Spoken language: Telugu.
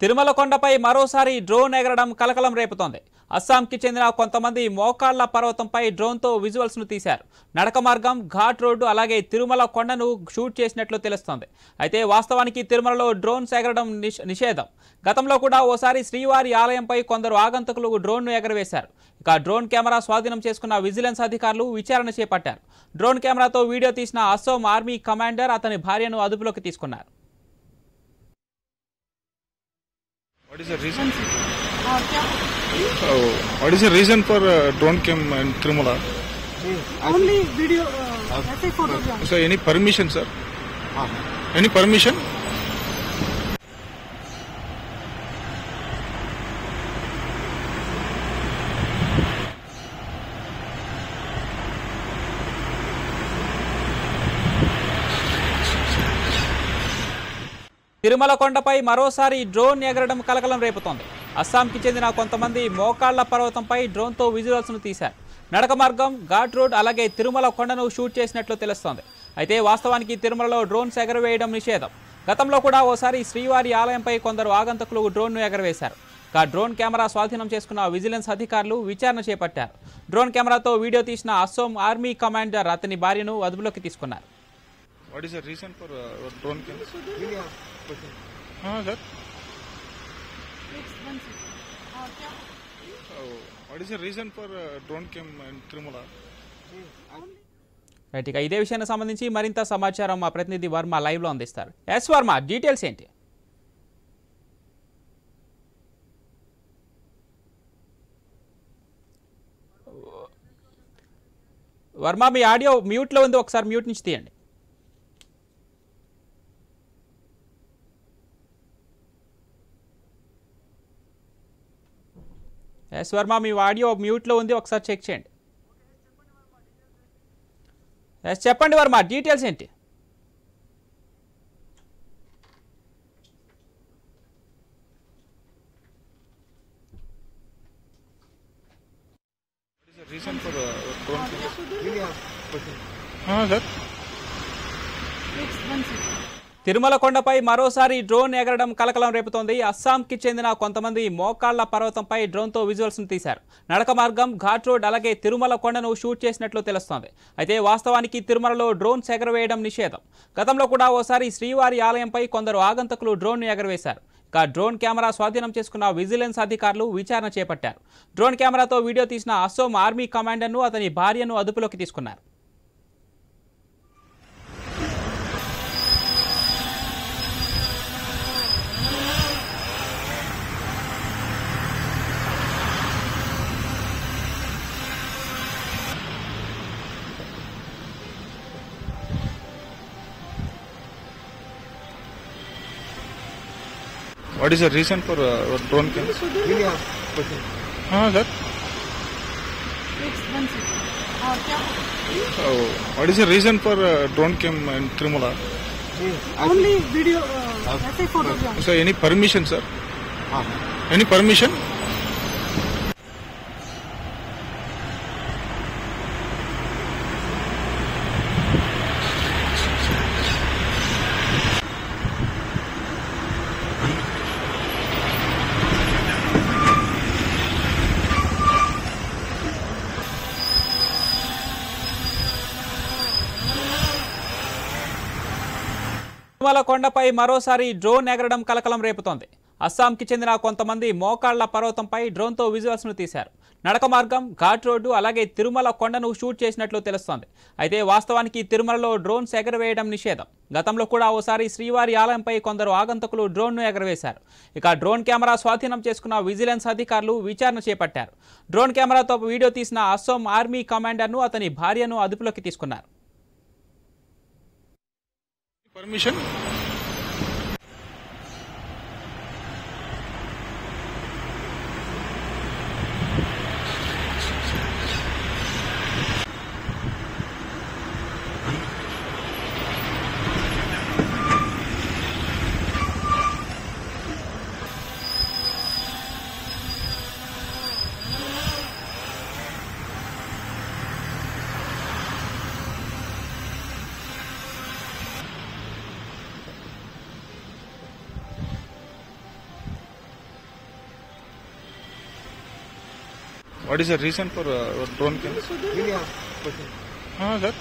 తిరుమల కొండపై మరోసారి డ్రోన్ ఎగరడం కలకలం రేపుతోంది. అస్సాంకి చెందిన కొంతమంది మోకాళ్ల పర్వతంపై డ్రోన్తో విజువల్స్ ను తీశారు. నడక మార్గం, ఘాట్ రోడ్డు అలాగే తిరుమల కొండను షూట్ చేసినట్లు తెలుస్తోంది. అయితే వాస్తవానికి తిరుమలలో డ్రోన్స్ ఎగరడం నిషేధం. గతంలో కూడా ఓసారి శ్రీవారి ఆలయంపై కొందరు ఆగంతకులు డ్రోన్ను ఎగరవేశారు. ఇక డ్రోన్ కెమెరా స్వాధీనం చేసుకున్న విజిలెన్స్ అధికారులు విచారణ చేపట్టారు. డ్రోన్ కెమెరాతో వీడియో తీసిన అస్సాం ఆర్మీ కమాండర్ అతని భార్యను అదుపులోకి తీసుకున్నారు. What is the reason? What is the reason for drone cam in Tirumala? Only video, that's a photograph. So any permission, sir? Any permission? Tirumala కొండపై మరోసారి డ్రోన్ ఎగరడం కలకలం రేపుతోంది. అస్సాంకి చెందిన కొంతమంది మోకాళ్ల పర్వతంపై డ్రోన్తో విజువల్స్ ను తీశారు. నడక మార్గం, ఘాట్ రోడ్ అలాగే తిరుమల కొండను షూట్ చేసినట్లు తెలుస్తోంది. అయితే వాస్తవానికి తిరుమలలో డ్రోన్స్ ఎగరవేయడం నిషేధం. గతంలో కూడా ఓసారి శ్రీవారి ఆలయంపై కొందరు ఆగంతకులు డ్రోన్ను ఎగరవేశారు. ఇక డ్రోన్ కెమెరా స్వాధీనం చేసుకున్న విజిలెన్స్ అధికారులు విచారణ చేపట్టారు. డ్రోన్ కెమెరాతో వీడియో తీసిన అస్సాం ఆర్మీ కమాండర్ అతని భార్యను అదుపులోకి తీసుకున్నారు. What is the reason for drone cam? Sir. What is the reason for drone cam in Tirumala? Right, ఇక ఇదే విషయానికి సంబంధించి మరింత సమాచారం మా ప్రతినిధి వర్మ లైవ్ లో అందిస్తారు. ఎస్ వర్మ, డీటెయిల్స్ ఏంటి? వర్మ, మీ ఆడియో మ్యూట్ లో ఉంది, ఒకసారి మ్యూట్ నుంచి తీయండి. ఎస్ వర్మ, మీ ఆడియో మ్యూట్లో ఉంది, ఒకసారి చెక్ చేయండి. ఎస్ చెప్పండి వర్మ, డీటెయిల్స్ ఏంటి? What is the reason for drone cam? Sir. Tirumala కొండపై మరోసారి డ్రోన్ ఎగరడం కలకలం రేపుతోంది. అస్సాంకి చెందిన కొంతమంది మోకాళ్ల పర్వతంపై డ్రోన్తో విజువల్స్ ను తీశారు. నడక మార్గం, ఘాట్ రోడ్ అలాగే తిరుమల కొండను షూట్ చేసినట్లు తెలుస్తోంది. అయితే వాస్తవానికి తిరుమలలో డ్రోన్స్ ఎగరవేయడం నిషేధం. గతంలో కూడా ఓసారి శ్రీవారి ఆలయంపై కొందరు ఆగంతకులు డ్రోన్ను ఎగరవేశారు. ఇక డ్రోన్ కెమెరా స్వాధీనం చేసుకున్న విజిలెన్స్ అధికారులు విచారణ చేపట్టారు. డ్రోన్ కెమెరాతో వీడియో తీసిన అస్సాం ఆర్మీ కమాండర్ను అతని భార్యను అదుపులోకి తీసుకున్నారు. What is the reason for drone cam? Sir. What is the reason for drone cam in Tirumala? Only video, that's a photograph. So any permission, sir? Any permission? Tirumala కొండపై మరోసారి డ్రోన్ ఎగరడం కలకలం రేపుతోంది. అస్సాంకి చెందిన కొంతమంది మోకాళ్ల పర్వతంపై డ్రోన్తో విజువల్స్ ను తీశారు. నడక మార్గం, ఘాట్ రోడ్డు అలాగే తిరుమల కొండను షూట్ చేసినట్లు తెలుస్తోంది. అయితే వాస్తవానికి తిరుమలలో డ్రోన్స్ ఎగరవేయడం నిషేధం. గతంలో కూడా ఓసారి శ్రీవారి ఆలయంపై కొందరు ఆగంతకులు డ్రోన్ను ఎగరవేశారు. ఇక డ్రోన్ కెమెరా స్వాధీనం చేసుకున్న విజిలెన్స్ అధికారులు విచారణ చేపట్టారు. డ్రోన్ కెమెరాతో వీడియో తీసిన అస్సాం ఆర్మీ కమాండర్ను అతని భార్యను అదుపులోకి తీసుకున్నారు. Permission? What is the reason for drone cam? Sir.